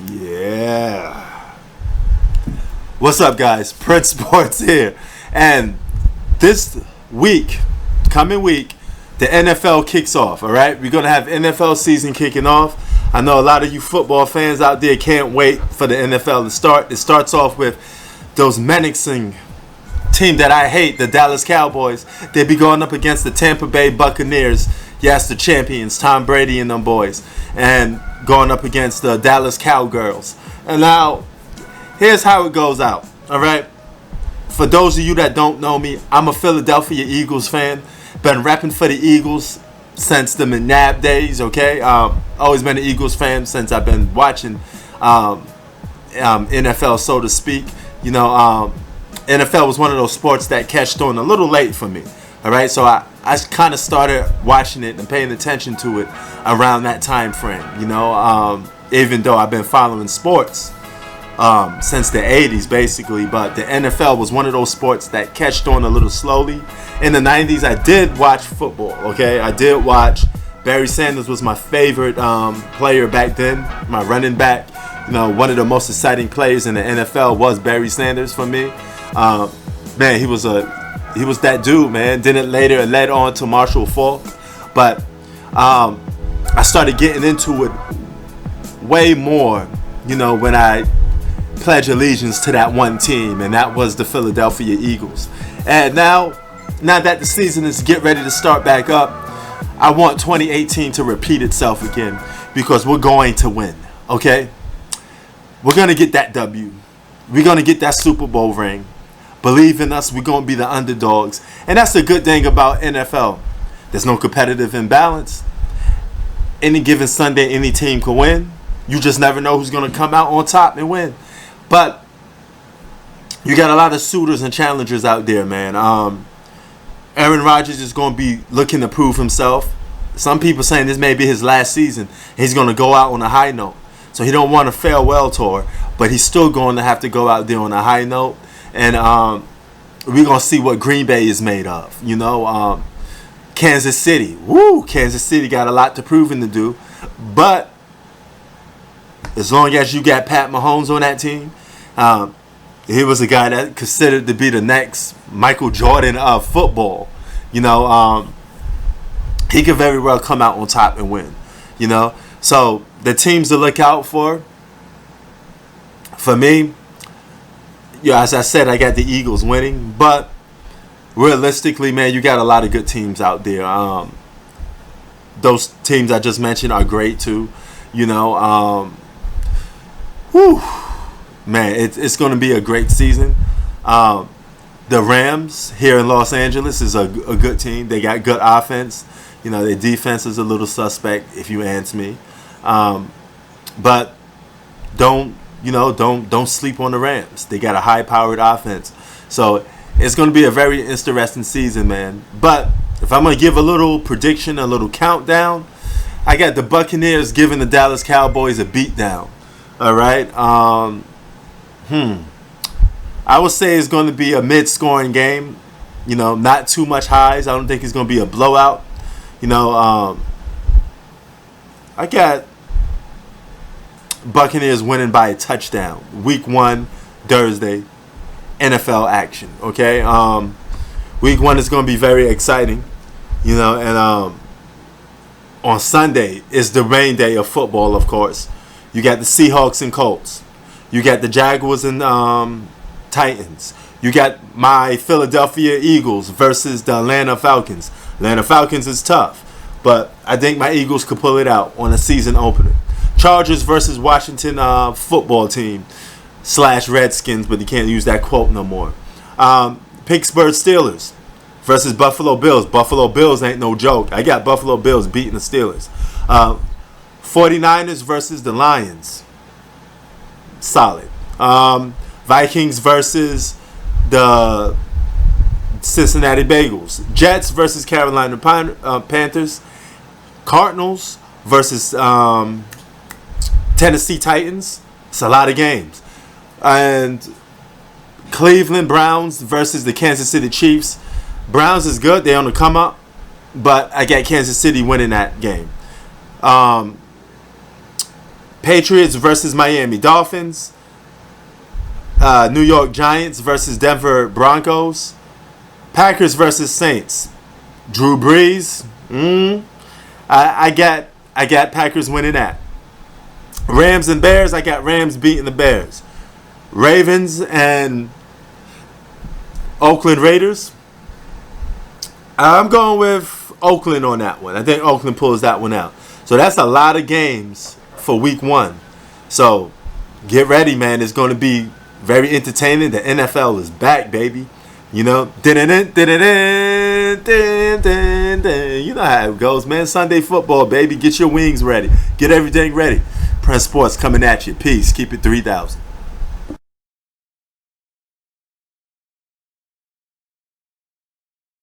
Yeah. What's up, guys? Prince Sports here. And this week, coming week, the NFL kicks off, all right? We're going to have NFL season kicking off. I know a lot of you football fans out there can't wait for the NFL to start. It starts off with those menacing team that I hate, the Dallas Cowboys. They be going up against the Tampa Bay Buccaneers. Yes, the champions, Tom Brady and them boys. And going up against the Dallas Cowgirls. And now, here's how it goes out, all right? For those of you that don't know me, I'm a Philadelphia Eagles fan. Been repping for the Eagles since the McNabb days, okay? Always been an Eagles fan since I've been watching NFL, so to speak. You know, NFL was one of those sports that catched on a little late for me, all right? So I kind of started watching it and paying attention to it around that time frame, you know, even though I've been following sports since the 80s, basically. But the NFL was one of those sports that catched on a little slowly. In the 90s, I did watch football, okay? I did watch. Barry Sanders was my favorite player back then, my running back. You know, one of the most exciting players in the NFL was Barry Sanders for me. Man, he was that dude, man. Then it later led on to Marshall Faulk. But I started getting into it way more, you know, when I pledged allegiance to that one team, and that was the Philadelphia Eagles. And now that the season is getting ready to start back up, I want 2018 to repeat itself again, because we're going to win, okay? We're going to get that W. We're going to get that Super Bowl ring. Believe in us, we're going to be the underdogs. And that's the good thing about NFL. There's no competitive imbalance. Any given Sunday, any team can win. You just never know who's going to come out on top and win. But you got a lot of suitors and challengers out there, man. Aaron Rodgers is going to be looking to prove himself. Some people saying this may be his last season. He's going to go out on a high note. So he don't want a farewell tour, but he's still going to have to go out there on a high note. And we're going to see what Green Bay is made of. You know, Kansas City. Woo! Kansas City got a lot to prove and to do. But as long as you got Pat Mahomes on that team, he was a guy that considered to be the next Michael Jordan of football. You know, he could very well come out on top and win. You know, so the teams to look out for me, yeah, as I said, I got the Eagles winning. But realistically, man, you got a lot of good teams out there. Those teams I just mentioned are great too. You know, man, it's going to be a great season. The Rams here in Los Angeles is a good team. They got good offense. You know, their defense is a little suspect, if you ask me. But don't sleep on the Rams. They got a high-powered offense. So it's going to be a very interesting season, man. But if I'm going to give a little prediction, a little countdown, I got the Buccaneers giving the Dallas Cowboys a beatdown. All right. I would say it's going to be a mid-scoring game. You know, not too much highs. I don't think it's going to be a blowout. You know, I got Buccaneers winning by a touchdown. Week 1, Thursday, NFL action. Okay. Week 1 is going to be very exciting. You know, and on Sunday is the rain day of football, of course. You got the Seahawks and Colts. You got the Jaguars and Titans. You got my Philadelphia Eagles versus the Atlanta Falcons. Atlanta Falcons is tough, but I think my Eagles could pull it out on a season opener. Chargers versus Washington football team / Redskins, but you can't use that quote no more. Pittsburgh Steelers versus Buffalo Bills. Buffalo Bills ain't no joke. I got Buffalo Bills beating the Steelers. 49ers versus the Lions. Solid. Vikings versus the Cincinnati Bengals. Jets versus Carolina Panthers. Cardinals versus Tennessee Titans. It's a lot of games. And Cleveland Browns versus the Kansas City Chiefs. Browns is good. They're on the come up. But I got Kansas City winning that game. Patriots versus Miami Dolphins. New York Giants versus Denver Broncos. Packers versus Saints. Drew Brees. I got Packers winning that. Rams and Bears. I got Rams beating the Bears. Ravens and Oakland Raiders. I'm going with Oakland on that one. I think Oakland pulls that one out. So that's a lot of games for week 1. So get ready, man. It's going to be very entertaining. The NFL is back, baby. You know, you know how it goes, man. Sunday football, baby. Get your wings ready. Get everything ready. Press Sports coming at you. Peace. Keep it 3000.